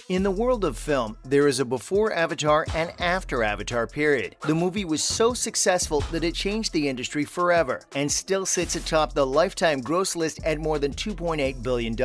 In the world of film, there is a before Avatar and after Avatar period. The movie was so successful that it changed the industry forever and still sits atop the lifetime gross list at more than $2.8 billion.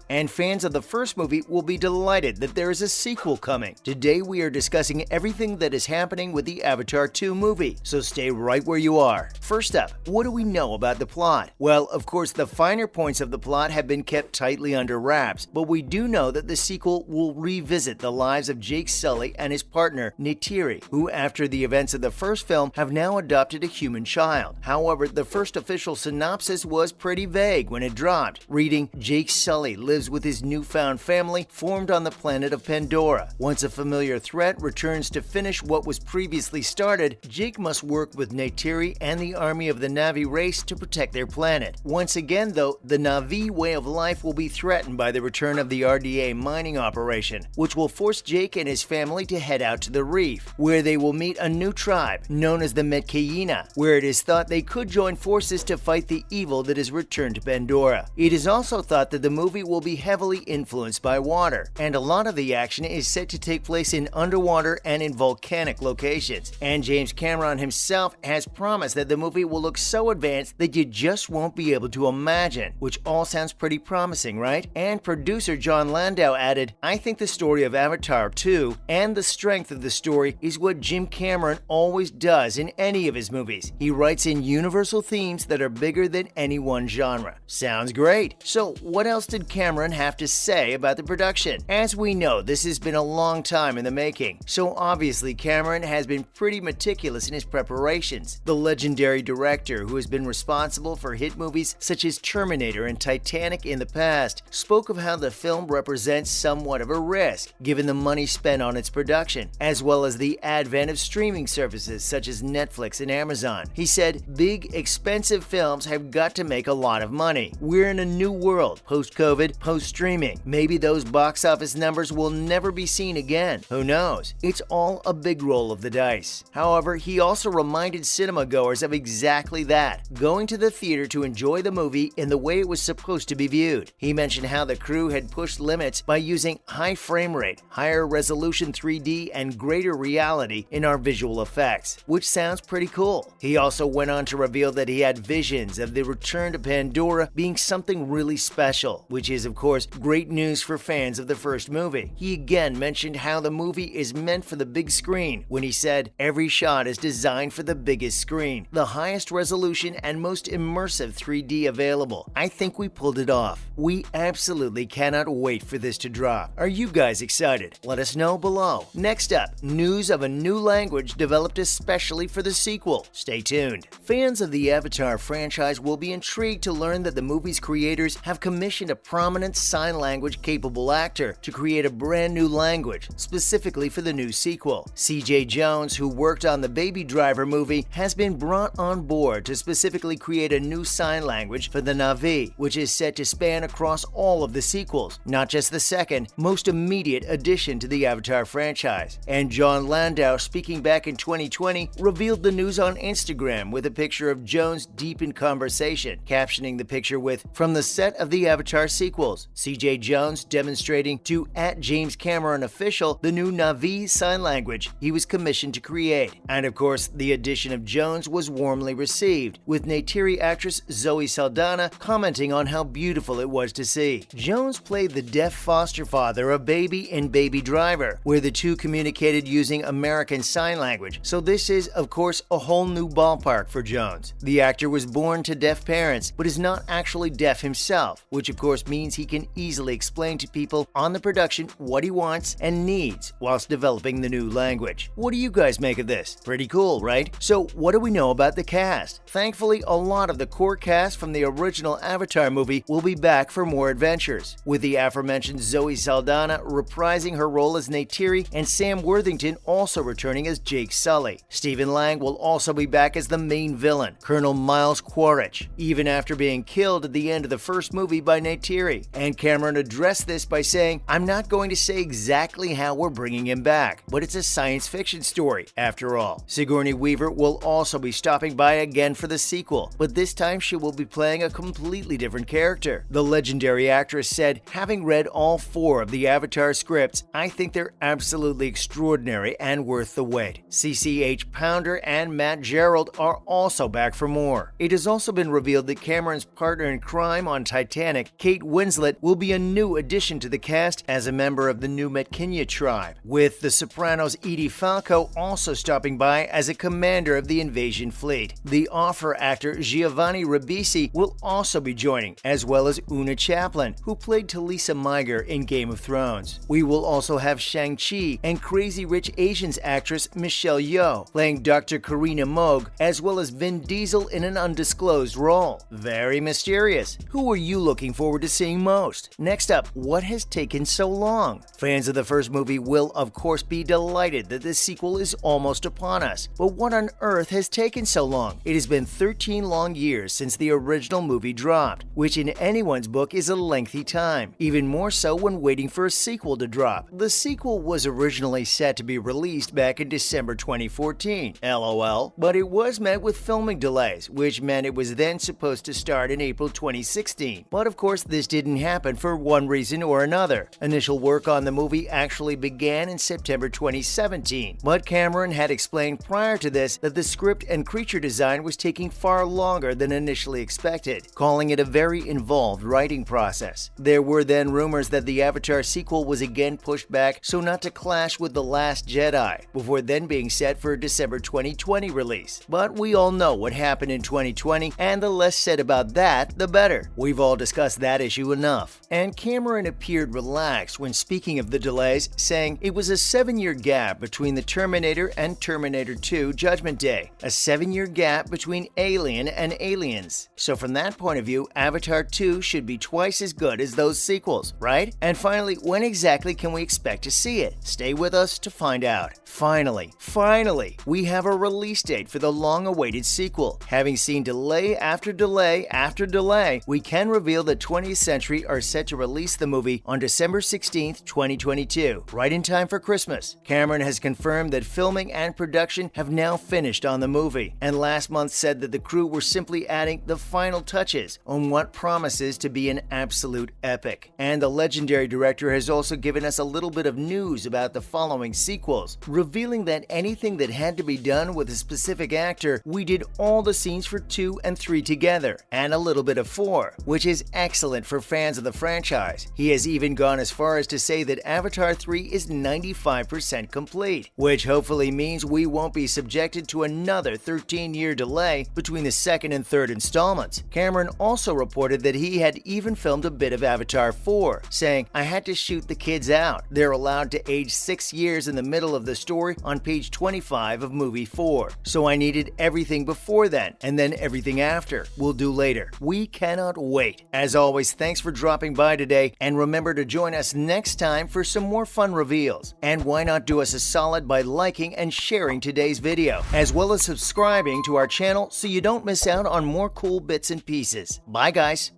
And fans of the first movie will be delighted that there is a sequel coming. Today we are discussing everything that is happening with the Avatar 2 movie, so stay right where you are. First up, what do we know about the plot? Well, of course, the finer points of the plot have been kept tightly under wraps, but we do know that the sequel will revisit the lives of Jake Sully and his partner Neytiri, who after the events of the first film have now adopted a human child. However, the first official synopsis was pretty vague when it dropped, reading, Jake Sully lives with his newfound family formed on the planet of Pandora. Once a familiar threat returns to finish what was previously started, Jake must work with Neytiri and the army of the Na'vi race to protect their planet. Once again, though, the Na'vi way of life will be threatened by the return of the RDA mining operation, which will force Jake and his family to head out to the reef, where they will meet a new tribe known as the Metkayina, where it is thought they could join forces to fight the evil that has returned to Pandora. It is also thought that the movie will be heavily influenced by water, and a lot of the action is set to take place in underwater and in volcanic locations. And James Cameron himself has promised that the movie will look so advanced that you just won't be able to imagine, which all sounds pretty promising, right? And producer Jon Landau added, I think the story of Avatar 2 and the strength of the story is what Jim Cameron always does in any of his movies. He writes in universal themes that are bigger than any one genre. Sounds great. So what else did Cameron have to say about the production? As we know, this has been a long time in the making, so obviously Cameron has been pretty meticulous in his preparations. The legendary director, who has been responsible for hit movies such as Terminator and Titanic in the past, spoke of how the film represents somewhat of a risk, given the money spent on its production, as well as the advent of streaming services such as Netflix and Amazon. He said, big, expensive films have got to make a lot of money. We're in a new world, post-COVID, post-streaming. Maybe those box office numbers will never be seen again. Who knows? It's all a big roll of the dice. However, he also reminded cinema goers of exactly that, going to the theater to enjoy the movie in the way it was supposed to be viewed. He mentioned how the crew had pushed limits by using high frame rate, higher resolution 3D, and greater reality in our visual effects, which sounds pretty cool. He also went on to reveal that he had visions of the return to Pandora being something really special, which is of course great news for fans of the first movie. He again mentioned how the movie is meant for the big screen when he said, every shot is designed for the biggest screen, the highest resolution and most immersive 3D available. I think we pulled it off. We absolutely cannot wait for this to drop. Are you guys excited? Let us know below. Next up, news of a new language developed especially for the sequel. Stay tuned. Fans of the Avatar franchise will be intrigued to learn that the movie's creators have commissioned a prominent sign language capable actor to create a brand new language, specifically for the new sequel. CJ Jones, who worked on the Baby Driver movie, has been brought on board to specifically create a new sign language for the Na'vi, which is set to span across all of the sequels, not just the second, most immediate addition to the Avatar franchise. And Jon Landau, speaking back in 2020, revealed the news on Instagram with a picture of Jones deep in conversation, captioning the picture with, from the set of the Avatar sequels, CJ Jones demonstrating to @JamesCameronOfficial the new Na'vi sign language he was commissioned to create. And of course, the addition of Jones was warmly received, with Neytiri actress Zoe Saldana commenting on how beautiful it was to see. Jones played the deaf foster father of Baby in Baby Driver, where the two communicated using American Sign Language, so this is, of course, a whole new ballpark for Jones. The actor was born to deaf parents, but is not actually deaf himself, which of course means he can easily explain to people on the production what he wants and needs whilst developing the new language. What do you guys make of this? Pretty cool, right? So what do we know about the cast? Thankfully, a lot of the core cast from the original Avatar movie will be back for more adventures, with the aforementioned Zoe Saldana reprising her role as Neytiri and Sam Worthington also returning as Jake Sully. Stephen Lang will also be back as the main villain, Colonel Miles Quaritch, even after being killed at the end of the first movie by Neytiri. And Cameron addressed this by saying, I'm not going to say exactly how we're bringing him back, but it's a science fiction story after all. Sigourney Weaver will also be stopping by again for the sequel, but this time she will be playing a completely different character. The legendary actress said, having read all 4 of the Avatar Avatar scripts, I think they're absolutely extraordinary and worth the wait. CCH Pounder and Matt Gerald are also back for more. It has also been revealed that Cameron's partner in crime on Titanic, Kate Winslet, will be a new addition to the cast as a member of the New Metkinia tribe, with The Sopranos' Edie Falco also stopping by as a commander of the invasion fleet. The Offer actor Giovanni Ribisi will also be joining, as well as Una Chaplin, who played Talisa Miger in Game of Thrones. We will also have Shang-Chi and Crazy Rich Asians actress Michelle Yeoh playing Dr. Karina Moog, as well as Vin Diesel in an undisclosed role. Very mysterious. Who are you looking forward to seeing most? Next up, what has taken so long? Fans of the first movie will, of course, be delighted that the sequel is almost upon us. But what on earth has taken so long? It has been 13 long years since the original movie dropped, which in anyone's book is a lengthy time, even more so when waiting for a sequel to drop. The sequel was originally set to be released back in December 2014, LOL, but it was met with filming delays, which meant it was then supposed to start in April 2016. But of course, this didn't happen for one reason or another. Initial work on the movie actually began in September 2017, but Cameron had explained prior to this that the script and creature design was taking far longer than initially expected, calling it a very involved writing process. There were then rumors that the Avatar sequel was again pushed back so not to clash with The Last Jedi, before then being set for a December 2020 release. But we all know what happened in 2020, and the less said about that, the better. We've all discussed that issue enough. And Cameron appeared relaxed when speaking of the delays, saying it was a 7-year gap between the Terminator and Terminator 2 Judgment Day, a 7-year gap between Alien and Aliens. So from that point of view, Avatar 2 should be twice as good as those sequels, right? And finally, when exactly can we expect to see it? Stay with us to find out. Finally, we have a release date for the long-awaited sequel. Having seen delay after delay after delay, we can reveal that 20th Century are set to release the movie on December 16th, 2022, right in time for Christmas. Cameron has confirmed that filming and production have now finished on the movie, and last month said that the crew were simply adding the final touches on what promises to be an absolute epic. And the legendary director has also given us a little bit of news about the following sequels, revealing that anything that had to be done with a specific actor, we did all the scenes for 2 and 3 together, and a little bit of 4, which is excellent for fans of the franchise. He has even gone as far as to say that Avatar 3 is 95% complete, which hopefully means we won't be subjected to another 13-year delay between the second and third installments. Cameron also reported that he had even filmed a bit of Avatar 4, saying, "I had to shoot the kids out. They're allowed to age 6 years in the middle of the story on page 25 of movie 4. So I needed everything before then, and then everything after. We'll do later." We cannot wait. As always, thanks for dropping by today, and remember to join us next time for some more fun reveals. And why not do us a solid by liking and sharing today's video, as well as subscribing to our channel so you don't miss out on more cool bits and pieces. Bye guys!